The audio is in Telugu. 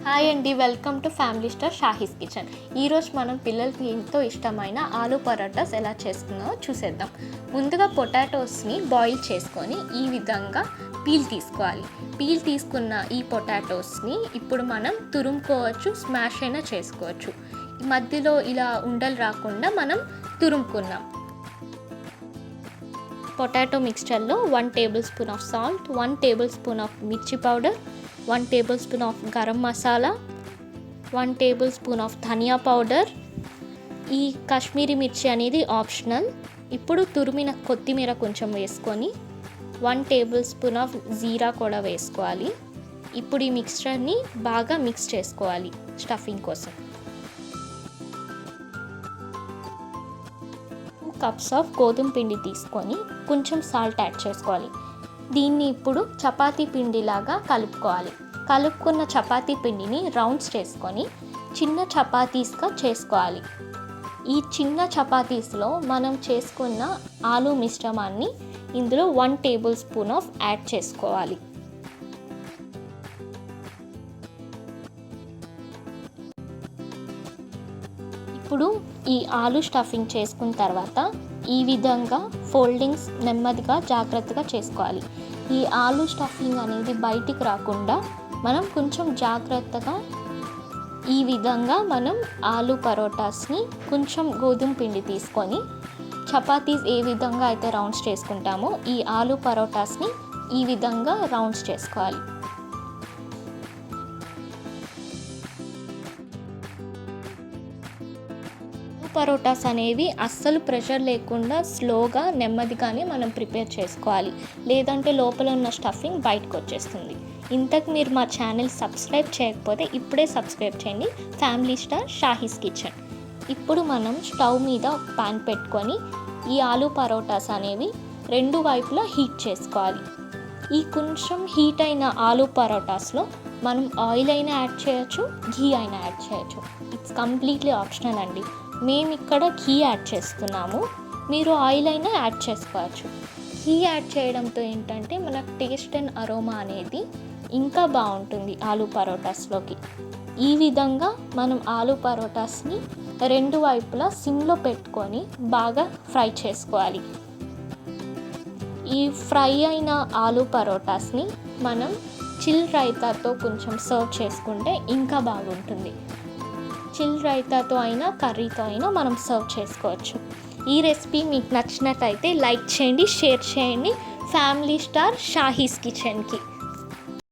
హాయ్ అండి, welcome to family star Shahis kitchen. ఈరోజు మనం పిల్లలకి ఎంతో ఇష్టమైన ఆలూ పరోటాస్ ఎలా చేసుకున్నామో చూసేద్దాం. ముందుగా పొటాటోస్ని బాయిల్ చేసుకొని ఈ విధంగా పీల్ తీసుకోవాలి. పీల్ తీసుకున్న ఈ పొటాటోస్ని ఇప్పుడు మనం తురుముకోవచ్చు, స్మాష్ అయినా చేసుకోవచ్చు. మధ్యలో ఇలా ఉండలు రాకుండా మనం తురుముకున్నాం. పొటాటో మిక్స్చర్లో 1 tablespoon of salt, 1 tablespoon of mirchi powder, 1 tablespoon of garam masala, 1 tablespoon of dhaniya powder. ఈ కాశ్మీరీ మిర్చి అనేది ఆప్షనల్. ఇప్పుడు తురిమిన కొత్తిమీర కొంచెం వేసుకొని 1 టేబుల్ స్పూన్ ఆఫ్ జీరా కూడా వేసుకోవాలి. ఇప్పుడు ఈ మిక్స్చర్ని బాగా మిక్స్ చేసుకోవాలి స్టఫింగ్ కోసం. 2 కప్స్ ఆఫ్ గోధుమ పిండి తీసుకొని కొంచెం సాల్ట్ యాడ్ చేసుకోవాలి. దీన్ని ఇప్పుడు చపాతీ పిండిలాగా కలుపుకోవాలి. కలుపుకున్న చపాతీ పిండిని రౌండ్స్ చేసుకొని చిన్న చపాతీస్గా చేసుకోవాలి. ఈ చిన్న చపాతీస్లో మనం చేసుకున్న ఆలూ మిశ్రమాన్ని ఇందులో 1 టేబుల్ స్పూన్ ఆఫ్ యాడ్ చేసుకోవాలి. ఇప్పుడు ఈ ఆలూ స్టఫింగ్ చేసుకున్న తర్వాత ఈ విధంగా ఫోల్డింగ్స్ నెమ్మదిగా జాగ్రత్తగా చేసుకోవాలి. ఈ ఆలూ స్టఫింగ్ అనేది బయటికి రాకుండా మనం కొంచెం జాగ్రత్తగా ఈ విధంగా మనం ఆలూ పరోటాస్ని కొంచెం గోధుమ పిండి తీసుకొని చపాతీస్ ఏ విధంగా అయితే రౌండ్స్ చేసుకుంటామో ఈ ఆలూ పరోటాస్ని ఈ విధంగా రౌండ్స్ చేసుకోవాలి. పరోటాస్ అనేవి అస్సలు ప్రెషర్ లేకుండా స్లోగా నెమ్మదిగానే మనం ప్రిపేర్ చేసుకోవాలి, లేదంటే లోపల ఉన్న స్టఫింగ్ బయటకు వచ్చేస్తుంది. ఇంతకు మీరు మా ఛానల్ సబ్స్క్రైబ్ చేయకపోతే ఇప్పుడే సబ్స్క్రైబ్ చేయండి, ఫ్యామిలీ స్టార్ షాహీస్ కిచెన్. ఇప్పుడు మనం స్టవ్ మీద ఒక పాన్ పెట్టుకొని ఈ ఆలూ పరోటాస్ అనేవి 2 వైపులా హీట్ చేసుకోవాలి. ఈ కొంచెం హీట్ అయిన ఆలూ పరోటాస్లో మనం ఆయిల్ అయినా యాడ్ చేయొచ్చు, ఘీ అయినా యాడ్ చేయొచ్చు. ఇట్స్ కంప్లీట్లీ ఆప్షనల్ అండి. మేము ఇక్కడ ఘీ యాడ్ చేస్తున్నాము, మీరు ఆయిల్ అయినా యాడ్ చేసుకోవచ్చు. ఘీ యాడ్ చేయడంతో ఏంటంటే మనకు టేస్ట్ అండ్ అరోమా అనేది ఇంకా బాగుంటుంది ఆలూ పరోటాస్లోకి. ఈ విధంగా మనం ఆలూ పరోటాస్ని 2 వైపులా సిమ్లో పెట్టుకొని బాగా ఫ్రై చేసుకోవాలి. ఈ ఫ్రై అయిన ఆలూ పరోటాస్ని మనం చిల్ రైతాతో కొంచెం సర్వ్ చేసుకుంటే ఇంకా బాగుంటుంది. చిల్ రైతాతో అయినా కర్రీతో అయినా మనం సర్వ్ చేసుకోవచ్చు. ఈ రెసిపీ మీకు నచ్చినట్టయితే లైక్ చేయండి, షేర్ చేయండి. ఫ్యామిలీ స్టార్ షాహీస్ కిచెన్కి